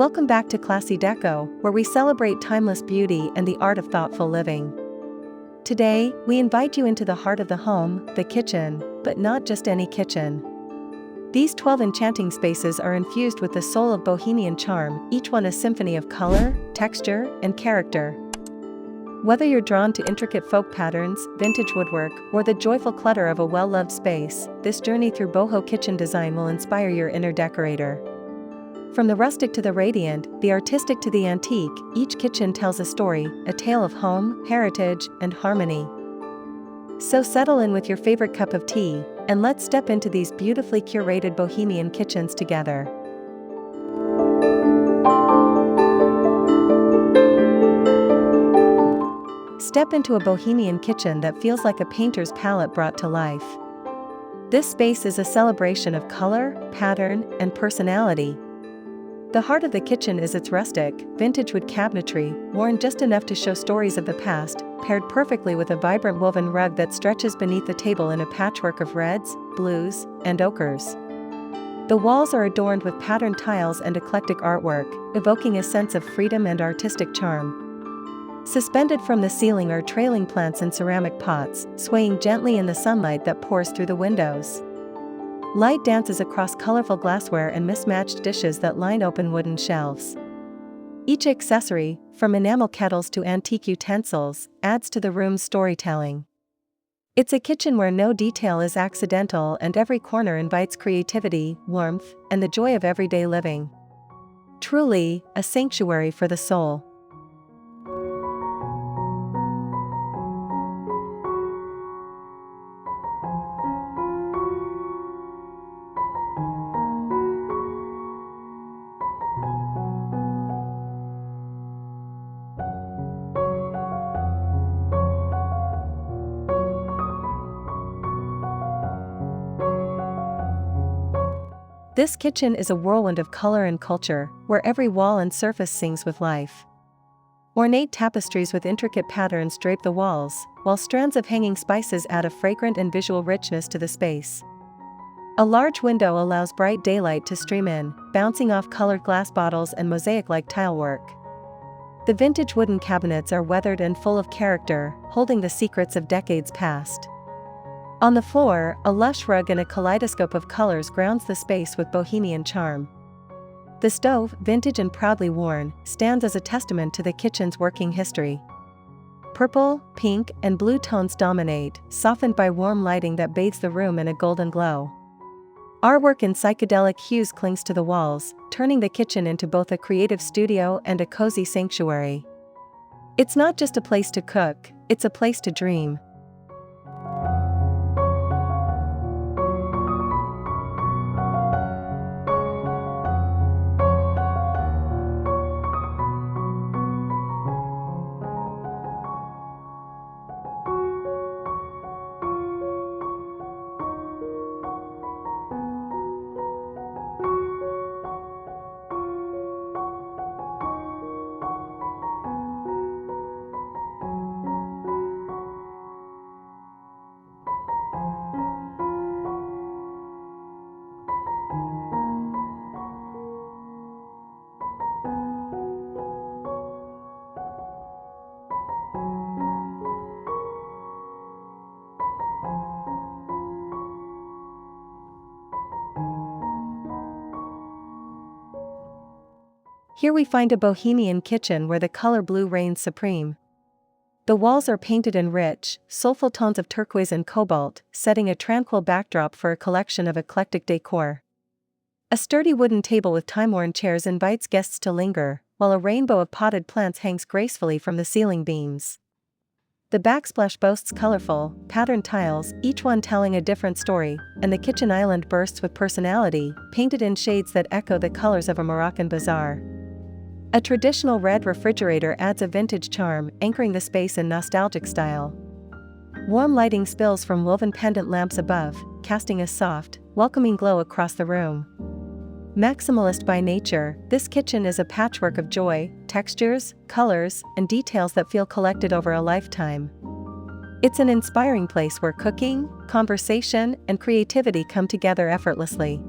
Welcome back to Classy Deco, where we celebrate timeless beauty and the art of thoughtful living. Today, we invite you into the heart of the home, the kitchen, but not just any kitchen. These 12 enchanting spaces are infused with the soul of Bohemian charm, each one a symphony of color, texture, and character. Whether you're drawn to intricate folk patterns, vintage woodwork, or the joyful clutter of a well-loved space, this journey through boho kitchen design will inspire your inner decorator. From the rustic to the radiant, the artistic to the antique, each kitchen tells a story, a tale of home, heritage, and harmony. So settle in with your favorite cup of tea, and let's step into these beautifully curated Bohemian kitchens together. Step into a Bohemian kitchen that feels like a painter's palette brought to life. This space is a celebration of color, pattern, and personality. The heart of the kitchen is its rustic, vintage wood cabinetry, worn just enough to show stories of the past, paired perfectly with a vibrant woven rug that stretches beneath the table in a patchwork of reds, blues, and ochres. The walls are adorned with patterned tiles and eclectic artwork, evoking a sense of freedom and artistic charm. Suspended from the ceiling are trailing plants in ceramic pots, swaying gently in the sunlight that pours through the windows. Light dances across colorful glassware and mismatched dishes that line open wooden shelves. Each accessory, from enamel kettles to antique utensils, adds to the room's storytelling. It's a kitchen where no detail is accidental and every corner invites creativity, warmth, and the joy of everyday living. Truly, a sanctuary for the soul. This kitchen is a whirlwind of color and culture, where every wall and surface sings with life. Ornate tapestries with intricate patterns drape the walls, while strands of hanging spices add a fragrant and visual richness to the space. A large window allows bright daylight to stream in, bouncing off colored glass bottles and mosaic-like tilework. The vintage wooden cabinets are weathered and full of character, holding the secrets of decades past. On the floor, a lush rug and a kaleidoscope of colors grounds the space with Bohemian charm. The stove, vintage and proudly worn, stands as a testament to the kitchen's working history. Purple, pink, and blue tones dominate, softened by warm lighting that bathes the room in a golden glow. Artwork in psychedelic hues clings to the walls, turning the kitchen into both a creative studio and a cozy sanctuary. It's not just a place to cook, it's a place to dream. Here we find a Bohemian kitchen where the color blue reigns supreme. The walls are painted in rich, soulful tones of turquoise and cobalt, setting a tranquil backdrop for a collection of eclectic decor. A sturdy wooden table with timeworn chairs invites guests to linger, while a rainbow of potted plants hangs gracefully from the ceiling beams. The backsplash boasts colorful, patterned tiles, each one telling a different story, and the kitchen island bursts with personality, painted in shades that echo the colors of a Moroccan bazaar. A traditional red refrigerator adds a vintage charm, anchoring the space in nostalgic style. Warm lighting spills from woven pendant lamps above, casting a soft, welcoming glow across the room. Maximalist by nature, this kitchen is a patchwork of joy, textures, colors, and details that feel collected over a lifetime. It's an inspiring place where cooking, conversation, and creativity come together effortlessly.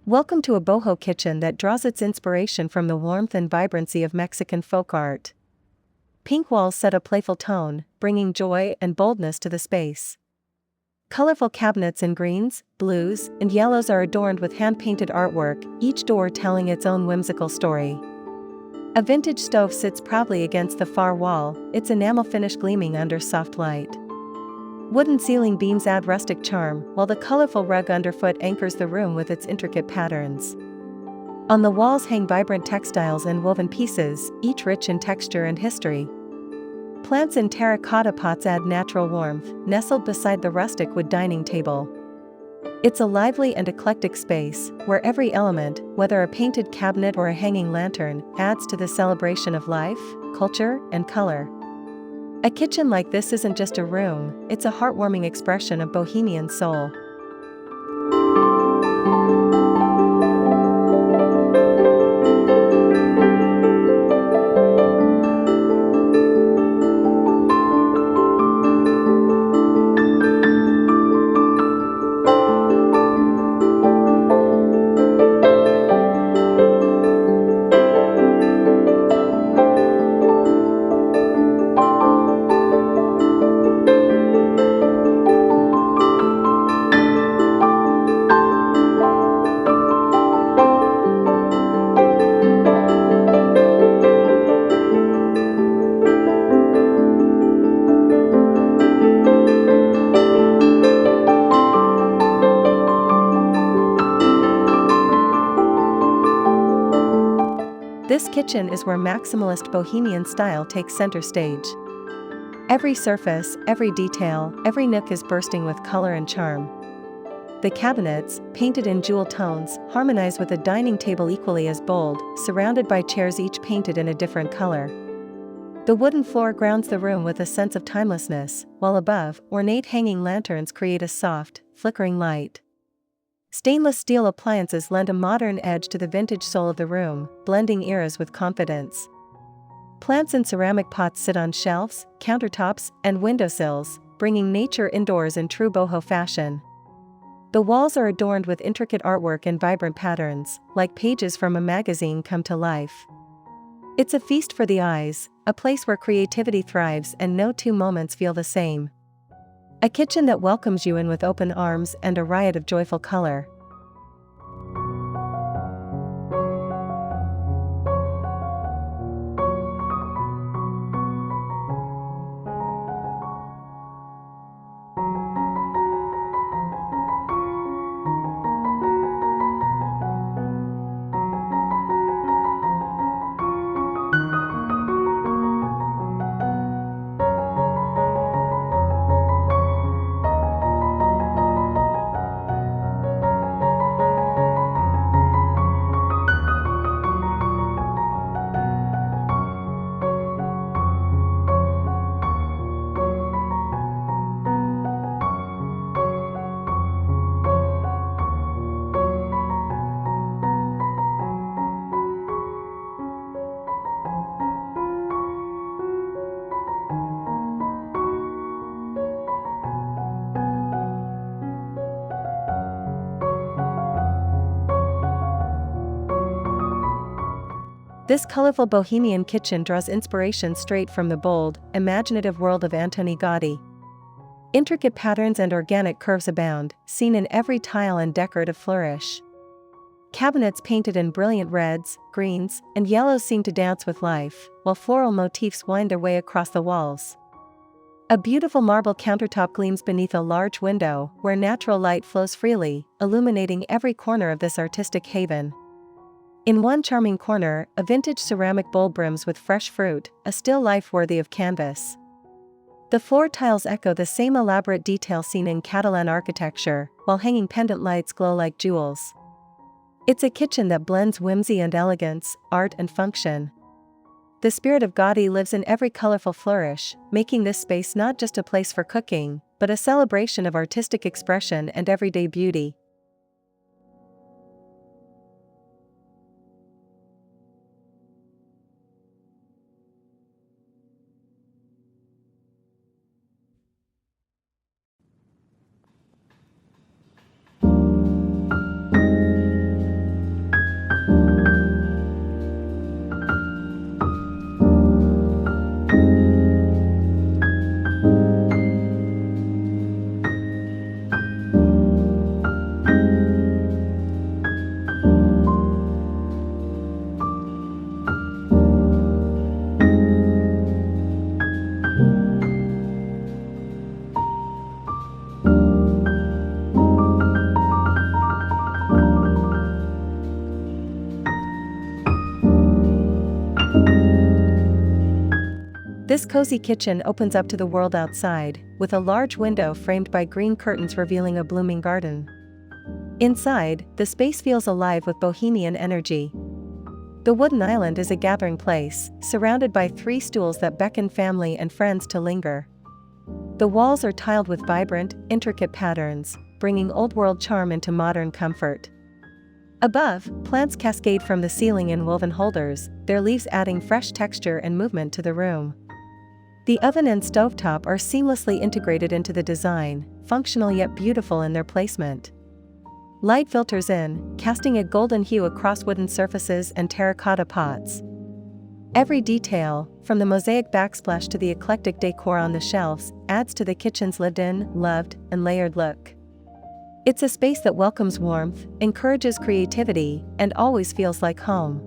Welcome to a boho kitchen that draws its inspiration from the warmth and vibrancy of Mexican folk art. Pink walls set a playful tone, bringing joy and boldness to the space. Colorful cabinets in greens, blues, and yellows are adorned with hand-painted artwork, each door telling its own whimsical story. A vintage stove sits proudly against the far wall, its enamel finish gleaming under soft light. Wooden ceiling beams add rustic charm, while the colorful rug underfoot anchors the room with its intricate patterns. On the walls hang vibrant textiles and woven pieces, each rich in texture and history. Plants in terracotta pots add natural warmth, nestled beside the rustic wood dining table. It's a lively and eclectic space, where every element, whether a painted cabinet or a hanging lantern, adds to the celebration of life, culture, and color. A kitchen like this isn't just a room, it's a heartwarming expression of Bohemian soul. This kitchen is where maximalist bohemian style takes center stage. Every surface, every detail, every nook is bursting with color and charm. The cabinets, painted in jewel tones, harmonize with a dining table equally as bold, surrounded by chairs each painted in a different color. The wooden floor grounds the room with a sense of timelessness, while above, ornate hanging lanterns create a soft, flickering light. Stainless steel appliances lend a modern edge to the vintage soul of the room, blending eras with confidence. Plants in ceramic pots sit on shelves, countertops, and windowsills, bringing nature indoors in true boho fashion. The walls are adorned with intricate artwork and vibrant patterns, like pages from a magazine come to life. It's a feast for the eyes, a place where creativity thrives and no two moments feel the same. A kitchen that welcomes you in with open arms and a riot of joyful color. This colorful bohemian kitchen draws inspiration straight from the bold, imaginative world of Antoni Gaudí. Intricate patterns and organic curves abound, seen in every tile and decorative flourish. Cabinets painted in brilliant reds, greens, and yellows seem to dance with life, while floral motifs wind their way across the walls. A beautiful marble countertop gleams beneath a large window, where natural light flows freely, illuminating every corner of this artistic haven. In one charming corner, a vintage ceramic bowl brims with fresh fruit, a still life worthy of canvas. The floor tiles echo the same elaborate detail seen in Catalan architecture, while hanging pendant lights glow like jewels. It's a kitchen that blends whimsy and elegance, art and function. The spirit of Gaudí lives in every colorful flourish, making this space not just a place for cooking, but a celebration of artistic expression and everyday beauty. This cozy kitchen opens up to the world outside, with a large window framed by green curtains revealing a blooming garden. Inside, the space feels alive with bohemian energy. The wooden island is a gathering place, surrounded by 3 stools that beckon family and friends to linger. The walls are tiled with vibrant, intricate patterns, bringing old-world charm into modern comfort. Above, plants cascade from the ceiling in woven holders, their leaves adding fresh texture and movement to the room. The oven and stovetop are seamlessly integrated into the design, functional yet beautiful in their placement. Light filters in, casting a golden hue across wooden surfaces and terracotta pots. Every detail, from the mosaic backsplash to the eclectic decor on the shelves, adds to the kitchen's lived-in, loved, and layered look. It's a space that welcomes warmth, encourages creativity, and always feels like home.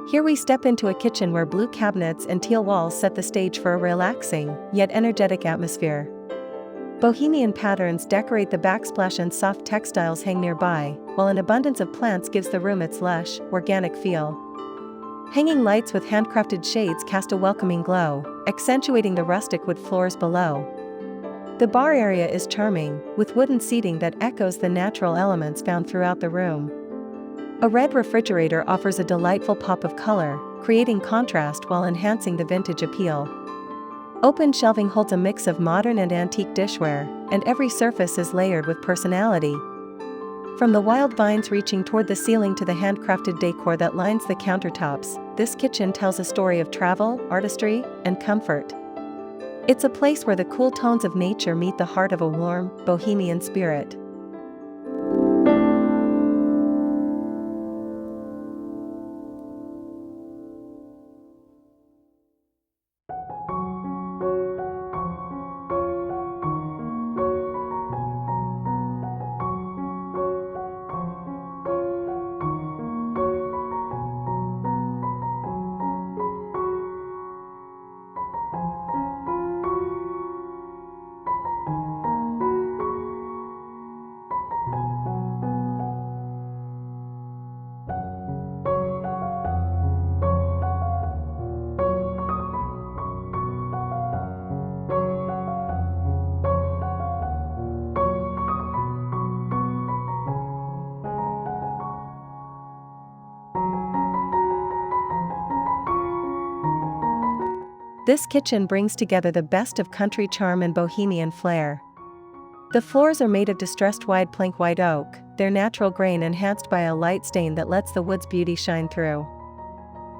Here we step into a kitchen where blue cabinets and teal walls set the stage for a relaxing, yet energetic atmosphere. Bohemian patterns decorate the backsplash and soft textiles hang nearby, while an abundance of plants gives the room its lush, organic feel. Hanging lights with handcrafted shades cast a welcoming glow, accentuating the rustic wood floors below. The bar area is charming, with wooden seating that echoes the natural elements found throughout the room. A red refrigerator offers a delightful pop of color, creating contrast while enhancing the vintage appeal. Open shelving holds a mix of modern and antique dishware, and every surface is layered with personality. From the wild vines reaching toward the ceiling to the handcrafted decor that lines the countertops, this kitchen tells a story of travel, artistry, and comfort. It's a place where the cool tones of nature meet the heart of a warm, bohemian spirit. This kitchen brings together the best of country charm and bohemian flair. The floors are made of distressed wide plank white oak, their natural grain enhanced by a light stain that lets the wood's beauty shine through.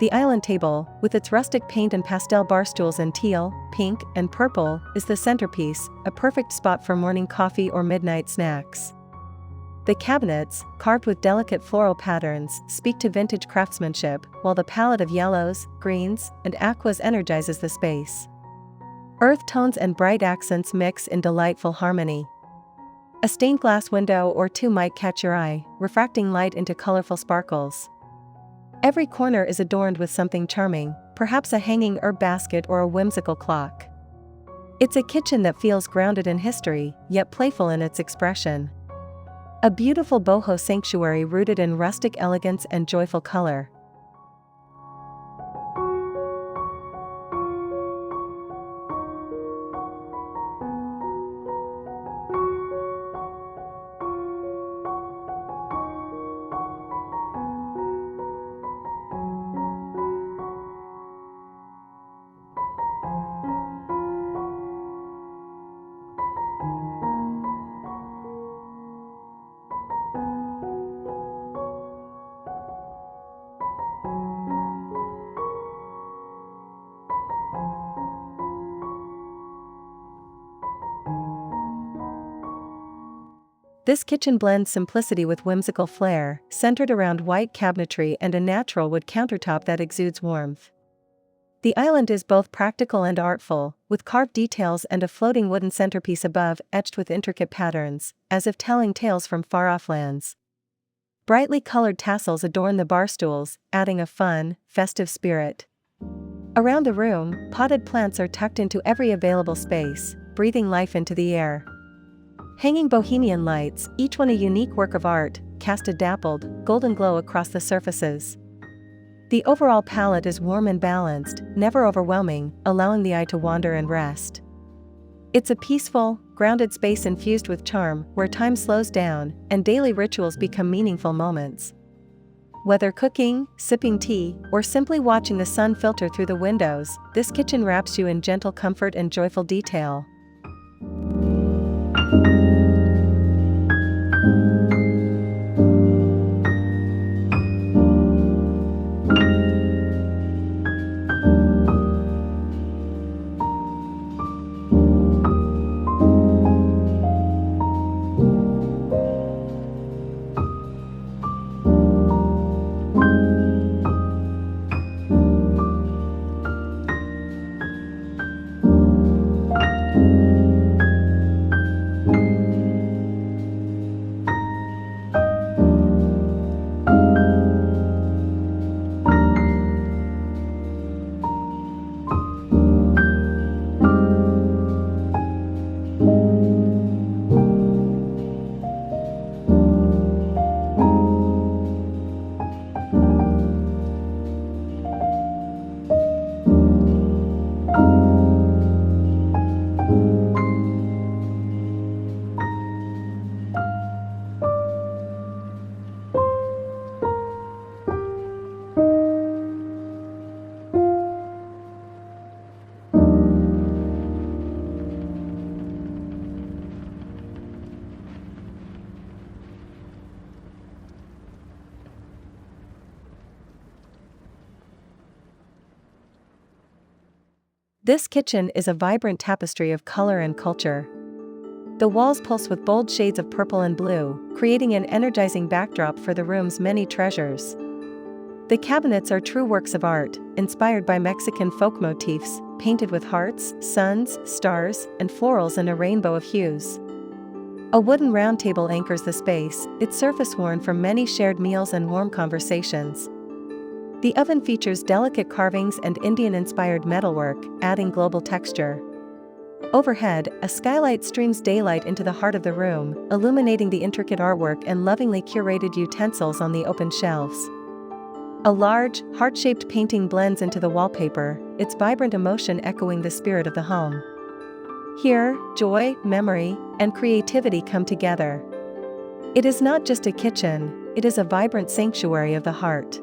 The island table, with its rustic paint and pastel bar stools in teal, pink, and purple, is the centerpiece, a perfect spot for morning coffee or midnight snacks. The cabinets, carved with delicate floral patterns, speak to vintage craftsmanship, while the palette of yellows, greens, and aquas energizes the space. Earth tones and bright accents mix in delightful harmony. A stained glass window or two might catch your eye, refracting light into colorful sparkles. Every corner is adorned with something charming, perhaps a hanging herb basket or a whimsical clock. It's a kitchen that feels grounded in history, yet playful in its expression. A beautiful boho sanctuary rooted in rustic elegance and joyful color. This kitchen blends simplicity with whimsical flair, centered around white cabinetry and a natural wood countertop that exudes warmth. The island is both practical and artful, with carved details and a floating wooden centerpiece above, etched with intricate patterns, as if telling tales from far-off lands. Brightly colored tassels adorn the bar stools, adding a fun, festive spirit. Around the room, potted plants are tucked into every available space, breathing life into the air. Hanging Bohemian lights, each one a unique work of art, cast a dappled, golden glow across the surfaces. The overall palette is warm and balanced, never overwhelming, allowing the eye to wander and rest. It's a peaceful, grounded space infused with charm, where time slows down, and daily rituals become meaningful moments. Whether cooking, sipping tea, or simply watching the sun filter through the windows, this kitchen wraps you in gentle comfort and joyful detail. This kitchen is a vibrant tapestry of color and culture. The walls pulse with bold shades of purple and blue, creating an energizing backdrop for the room's many treasures. The cabinets are true works of art, inspired by Mexican folk motifs, painted with hearts, suns, stars, and florals in a rainbow of hues. A wooden round table anchors the space, its surface worn from many shared meals and warm conversations. The oven features delicate carvings and Indian-inspired metalwork, adding global texture. Overhead, a skylight streams daylight into the heart of the room, illuminating the intricate artwork and lovingly curated utensils on the open shelves. A large, heart-shaped painting blends into the wallpaper, its vibrant emotion echoing the spirit of the home. Here, joy, memory, and creativity come together. It is not just a kitchen, it is a vibrant sanctuary of the heart.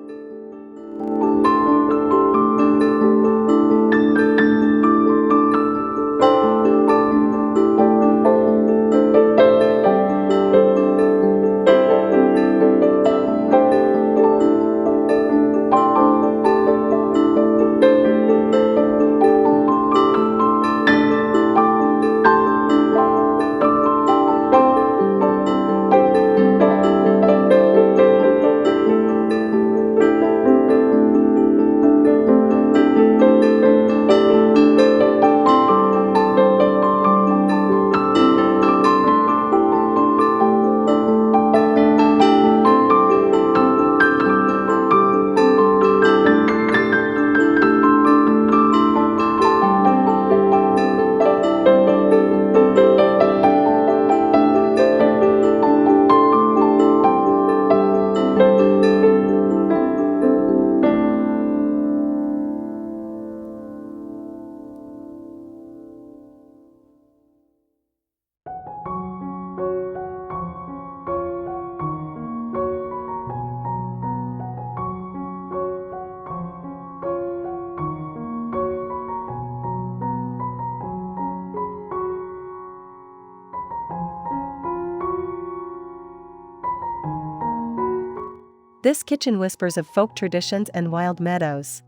This kitchen whispers of folk traditions and wild meadows.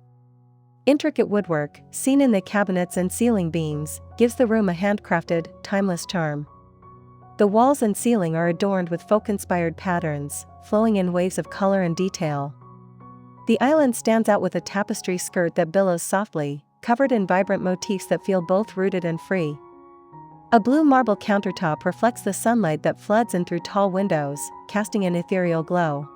Intricate woodwork, seen in the cabinets and ceiling beams, gives the room a handcrafted, timeless charm. The walls and ceiling are adorned with folk-inspired patterns, flowing in waves of color and detail. The island stands out with a tapestry skirt that billows softly, covered in vibrant motifs that feel both rooted and free. A blue marble countertop reflects the sunlight that floods in through tall windows, casting an ethereal glow.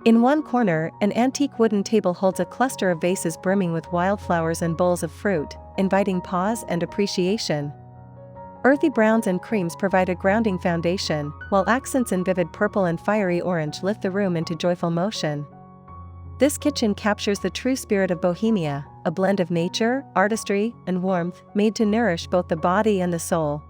In one corner, an antique wooden table holds a cluster of vases brimming with wildflowers and bowls of fruit, inviting pause and appreciation. Earthy browns and creams provide a grounding foundation, while accents in vivid purple and fiery orange lift the room into joyful motion. This kitchen captures the true spirit of Bohemia, a blend of nature, artistry, and warmth, made to nourish both the body and the soul.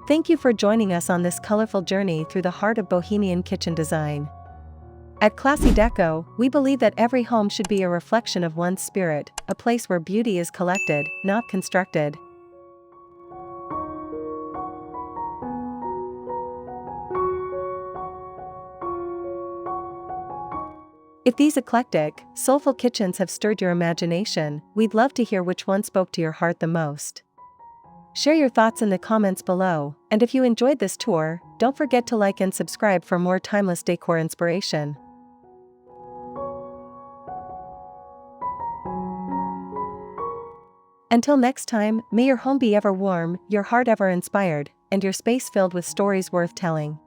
Thank you for joining us on this colorful journey through the heart of Bohemian kitchen design. At Classy Deco, we believe that every home should be a reflection of one's spirit, a place where beauty is collected, not constructed. If these eclectic, soulful kitchens have stirred your imagination, we'd love to hear which one spoke to your heart the most. Share your thoughts in the comments below, and if you enjoyed this tour, don't forget to like and subscribe for more timeless decor inspiration. Until next time, may your home be ever warm, your heart ever inspired, and your space filled with stories worth telling.